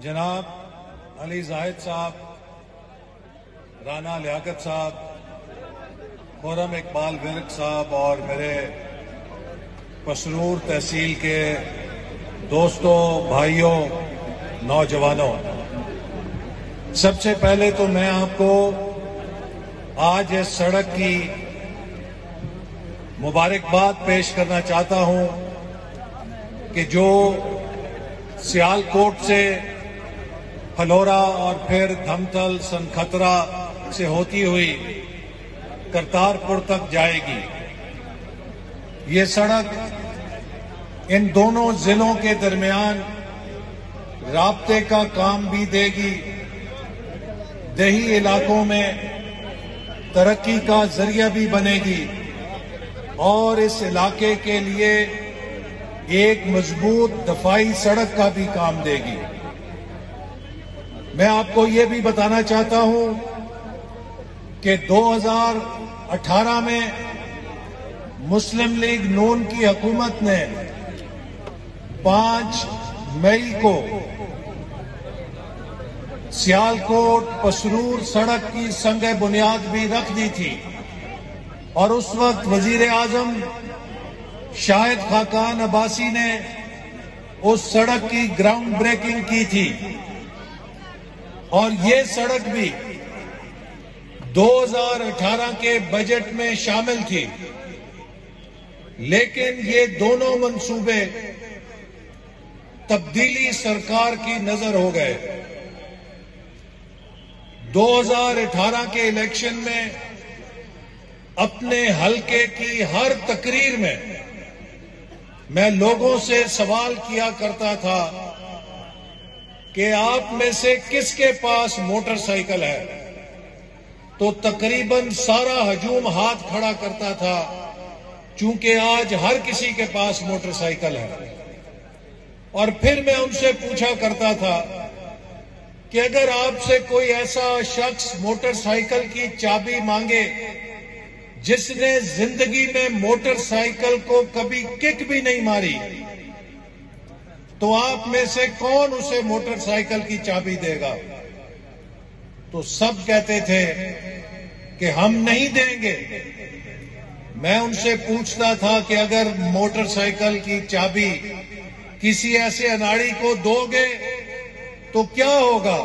جناب علی زاہد صاحب، رانا لیاقت صاحب، خرم اقبال ورک صاحب اور میرے پسرور تحصیل کے دوستوں، بھائیوں، نوجوانوں، سب سے پہلے تو میں آپ کو آج اس سڑک کی مبارکباد پیش کرنا چاہتا ہوں کہ جو سیالکوٹ سے پھلورا اور پھر دھمتل سنکھترا سے ہوتی ہوئی کرتارپور تک جائے گی۔ یہ سڑک ان دونوں ضلعوں کے درمیان رابطے کا کام بھی دے گی، دیہی علاقوں میں ترقی کا ذریعہ بھی بنے گی اور اس علاقے کے لیے ایک مضبوط دفاعی سڑک کا بھی کام دے گی۔ میں آپ کو یہ بھی بتانا چاہتا ہوں کہ 2018 میں مسلم لیگ نون کی حکومت نے 5 مئی کو سیالکوٹ پسرور سڑک کی سنگ بنیاد بھی رکھ دی تھی اور اس وقت وزیر اعظم شاہد خاقان عباسی نے اس سڑک کی گراؤنڈ بریکنگ کی تھی اور یہ سڑک بھی 2018 کے بجٹ میں شامل تھی، لیکن یہ دونوں منصوبے تبدیلی سرکار کی نظر ہو گئے۔ 2018 کے الیکشن میں اپنے حلقے کی ہر تقریر میں لوگوں سے سوال کیا کرتا تھا کہ آپ میں سے کس کے پاس موٹر سائیکل ہے، تو تقریباً سارا ہجوم ہاتھ کھڑا کرتا تھا، چونکہ آج ہر کسی کے پاس موٹر سائیکل ہے۔ اور پھر میں ان سے پوچھا کرتا تھا کہ اگر آپ سے کوئی ایسا شخص موٹر سائیکل کی چابی مانگے جس نے زندگی میں موٹر سائیکل کو کبھی کک بھی نہیں ماری، تو آپ میں سے کون اسے موٹر سائیکل کی چابی دے گا؟ تو سب کہتے تھے کہ ہم نہیں دیں گے۔ میں ان سے پوچھتا تھا کہ اگر موٹر سائیکل کی چابی کسی ایسے اناڑی کو دو گے تو کیا ہوگا؟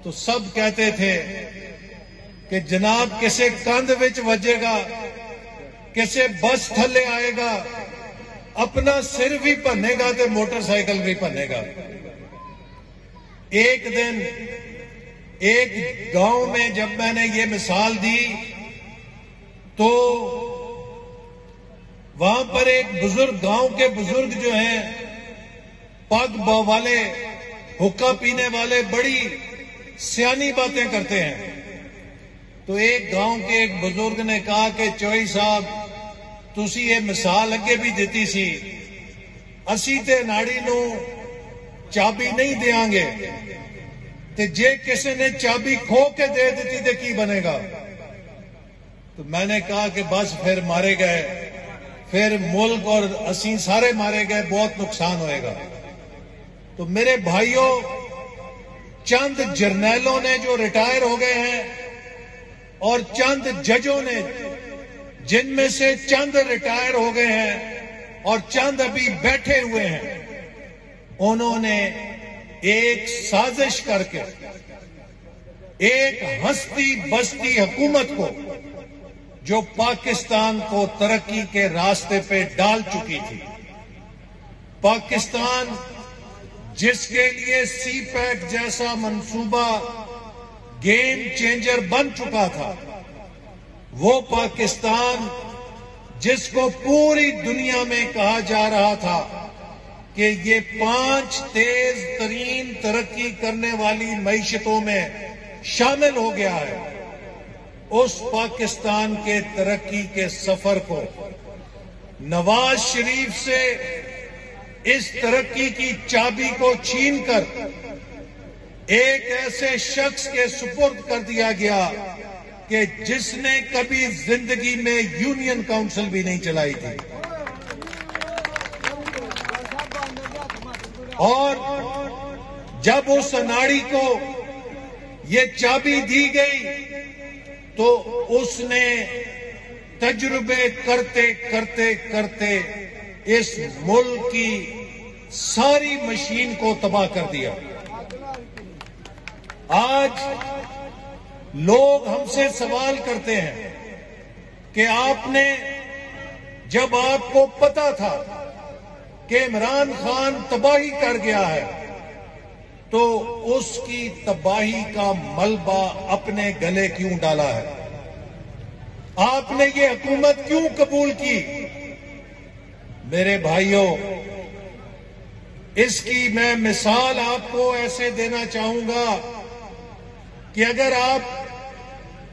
تو سب کہتے تھے کہ جناب کسے کندھ وچ وجے گا، کسے بس تھلے آئے گا، اپنا سر بھی بنے گا تو موٹر سائیکل بھی بنے گا۔ ایک دن ایک گاؤں میں جب میں نے یہ مثال دی تو وہاں پر ایک بزرگ، گاؤں کے بزرگ جو ہیں پگ والے، حقہ پینے والے، بڑی سیانی باتیں کرتے ہیں۔ تو ایک گاؤں کے ایک بزرگ نے کہا کہ چوئی صاحب تسی یہ مثال اگے بھی دیتی سی، اسی تے ناڑی نو چابی نہیں دیاں گے، تے جے کسی نے چابی کھو کے دے دیتی تے کی بنے گا؟ تو میں نے کہا کہ بس پھر مارے گئے، پھر ملک اور اسی سارے مارے گئے، بہت نقصان ہوئے گا۔ تو میرے بھائیوں، چند جرنیلوں نے جو ریٹائر ہو گئے ہیں اور چند ججوں نے، جن میں سے چند ریٹائر ہو گئے ہیں اور چند ابھی بیٹھے ہوئے ہیں، انہوں نے ایک سازش کر کے ایک ہستی بستی حکومت کو، جو پاکستان کو ترقی کے راستے پہ ڈال چکی تھی، پاکستان جس کے لیے سی پیک جیسا منصوبہ گیم چینجر بن چکا تھا، وہ پاکستان جس کو پوری دنیا میں کہا جا رہا تھا کہ یہ 5 تیز ترین ترقی کرنے والی معیشتوں میں شامل ہو گیا ہے، اس پاکستان کے ترقی کے سفر کو نواز شریف سے اس ترقی کی چابی کو چھین کر ایک ایسے شخص کے سپرد کر دیا گیا کہ جس نے کبھی زندگی میں یونین کاؤنسل بھی نہیں چلائی تھی۔ اور جب اس اناڑی کو یہ چابی دی گئی تو اس نے تجربے کرتے کرتے کرتے اس ملک کی ساری مشین کو تباہ کر دیا۔ آج لوگ ہم سے سوال کرتے ہیں کہ آپ نے، جب آپ کو پتا تھا کہ عمران خان تباہی کر گیا ہے، تو اس کی تباہی کا ملبہ اپنے گلے کیوں ڈالا ہے؟ آپ نے یہ حکومت کیوں قبول کی؟ میرے بھائیوں، اس کی میں مثال آپ کو ایسے دینا چاہوں گا کہ اگر آپ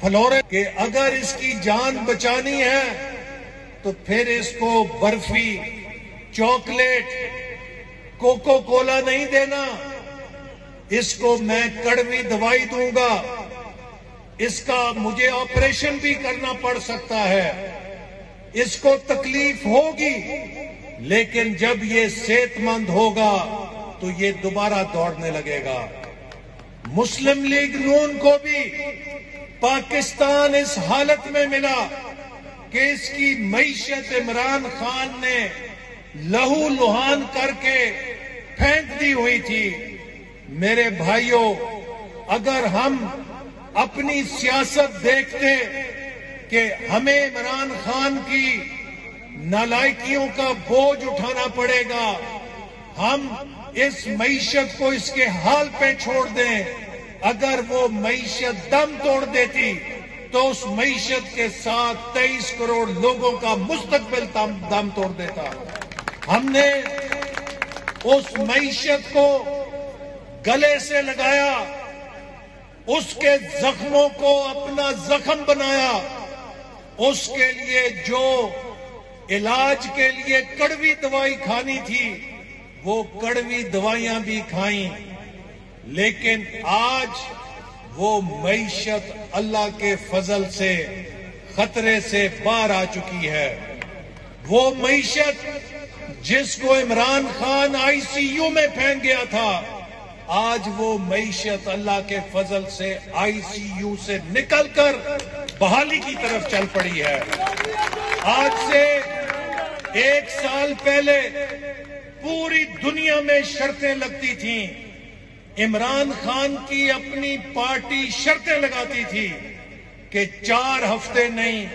فلورے کہ اگر اس کی جان بچانی ہے تو پھر اس کو برفی، چاکلیٹ، کوکو کولا نہیں دینا، اس کو میں کڑوی دوائی دوں گا، اس کا مجھے آپریشن بھی کرنا پڑ سکتا ہے، اس کو تکلیف ہوگی، لیکن جب یہ صحت مند ہوگا تو یہ دوبارہ دوڑنے لگے گا۔ مسلم لیگ نون کو بھی پاکستان اس حالت میں ملا کہ اس کی معیشت عمران خان نے لہو لہان کر کے پھینک دی ہوئی تھی۔ میرے بھائیوں، اگر ہم اپنی سیاست دیکھتے کہ ہمیں عمران خان کی نالائکیوں کا بوجھ اٹھانا پڑے گا، ہم اس معیشت کو اس کے حال پہ چھوڑ دیں، اگر وہ معیشت دم توڑ دیتی تو اس معیشت کے ساتھ 23 کروڑ لوگوں کا مستقبل دم توڑ دیتا۔ ہم نے اس معیشت کو گلے سے لگایا، اس کے زخموں کو اپنا زخم بنایا، اس کے لیے جو علاج کے لیے کڑوی دوائی کھانی تھی وہ کڑوی دوائیاں بھی کھائیں، لیکن آج وہ معیشت اللہ کے فضل سے خطرے سے باہر آ چکی ہے۔ وہ معیشت جس کو عمران خان ICU میں پھینک گیا تھا، آج وہ معیشت اللہ کے فضل سے ICU سے نکل کر بحالی کی طرف چل پڑی ہے۔ آج سے 1 سال پہلے پوری دنیا میں شرطیں لگتی تھیں، عمران خان کی اپنی پارٹی شرطیں لگاتی تھی کہ 4 ہفتے نہیں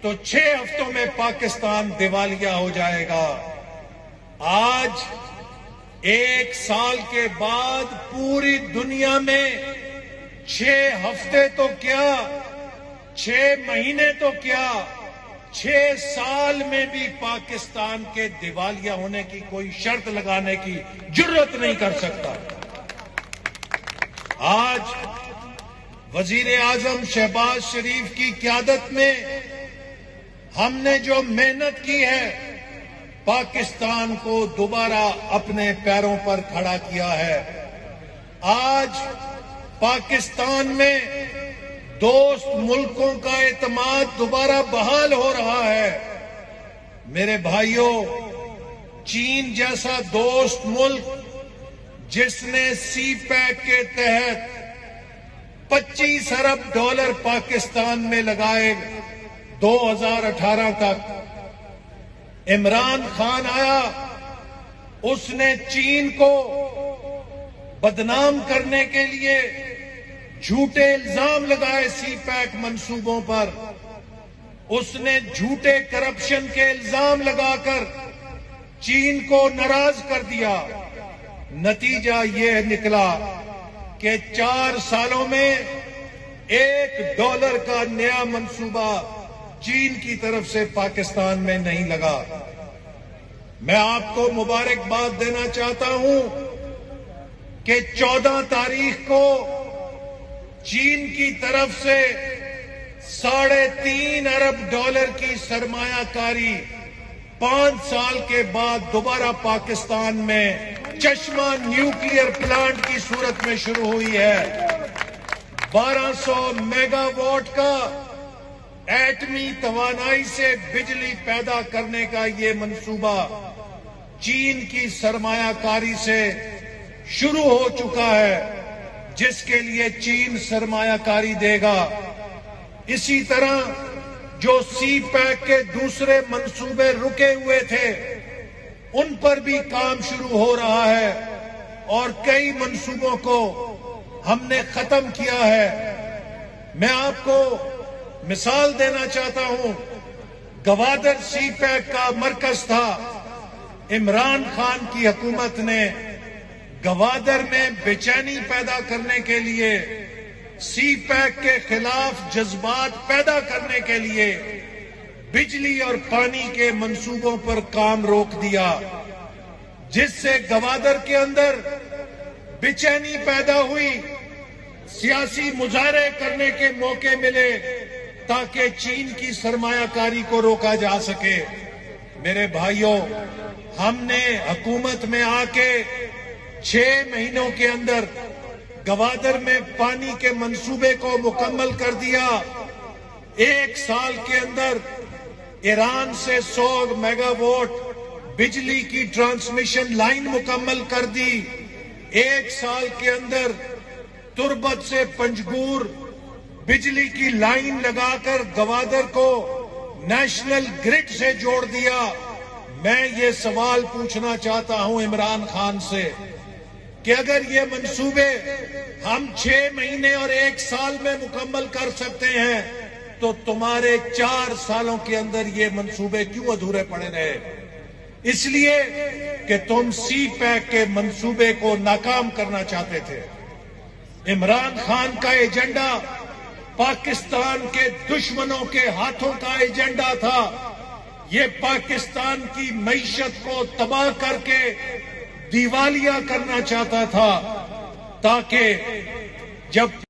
تو 6 ہفتوں میں پاکستان دیوالیہ ہو جائے گا۔ آج 1 سال کے بعد پوری دنیا میں 6 ہفتے تو کیا، 6 مہینے تو کیا، 6 سال میں بھی پاکستان کے دیوالیہ ہونے کی کوئی شرط لگانے کی جرت نہیں کر سکتا۔ آج وزیر اعظم شہباز شریف کی قیادت میں ہم نے جو محنت کی ہے، پاکستان کو دوبارہ اپنے پیروں پر کھڑا کیا ہے۔ آج پاکستان میں دوست ملکوں کا اعتماد دوبارہ بحال ہو رہا ہے۔ میرے بھائیوں، چین جیسا دوست ملک جس نے سی پیک کے تحت $25 ارب پاکستان میں لگائے 2018 تک، عمران خان آیا، اس نے چین کو بدنام کرنے کے لیے جھوٹے الزام لگائے سی پیک منصوبوں پر، اس نے جھوٹے کرپشن کے الزام لگا کر چین کو ناراض کر دیا۔ نتیجہ یہ نکلا کہ 4 سالوں میں $1 کا نیا منصوبہ چین کی طرف سے پاکستان میں نہیں لگا۔ میں آپ کو مبارکباد دینا چاہتا ہوں کہ 14 تاریخ کو چین کی طرف سے $3.5 ارب کی سرمایہ کاری 5 سال کے بعد دوبارہ پاکستان میں چشمہ نیوکلیئر پلانٹ کی صورت میں شروع ہوئی ہے۔ 1200 میگا واٹ کا ایٹمی توانائی سے بجلی پیدا کرنے کا یہ منصوبہ چین کی سرمایہ کاری سے شروع ہو چکا ہے جس کے لیے چین سرمایہ کاری دے گا۔ اسی طرح جو سی پیک کے دوسرے منصوبے رکے ہوئے تھے ان پر بھی کام شروع ہو رہا ہے اور کئی منصوبوں کو ہم نے ختم کیا ہے۔ میں آپ کو مثال دینا چاہتا ہوں، گوادر سی پیک کا مرکز تھا۔ عمران خان کی حکومت نے گوادر میں بے چینی پیدا کرنے کے لیے، سی پیک کے خلاف جذبات پیدا کرنے کے لیے بجلی اور پانی کے منصوبوں پر کام روک دیا، جس سے گوادر کے اندر بے چینی پیدا ہوئی، سیاسی مظاہرے کرنے کے موقع ملے تاکہ چین کی سرمایہ کاری کو روکا جا سکے۔ میرے بھائیوں، ہم نے حکومت میں آ کے 6 مہینوں کے اندر گوادر میں پانی کے منصوبے کو مکمل کر دیا۔ 1 سال کے اندر ایران سے 100 میگا واٹ بجلی کی ٹرانسمیشن لائن مکمل کر دی۔ 1 سال کے اندر تربت سے پنجگور بجلی کی لائن لگا کر گوادر کو نیشنل گرڈ سے جوڑ دیا۔ میں یہ سوال پوچھنا چاہتا ہوں عمران خان سے کہ اگر یہ منصوبے ہم 6 مہینے اور 1 سال میں مکمل کر سکتے ہیں تو تمہارے 4 سالوں کے اندر یہ منصوبے کیوں ادھورے پڑے رہے؟ اس لیے کہ تم سی پیک کے منصوبے کو ناکام کرنا چاہتے تھے۔ عمران خان کا ایجنڈا پاکستان کے دشمنوں کے ہاتھوں کا ایجنڈا تھا۔ یہ پاکستان کی معیشت کو تباہ کر کے دیوالیہ کرنا چاہتا تھا تاکہ جب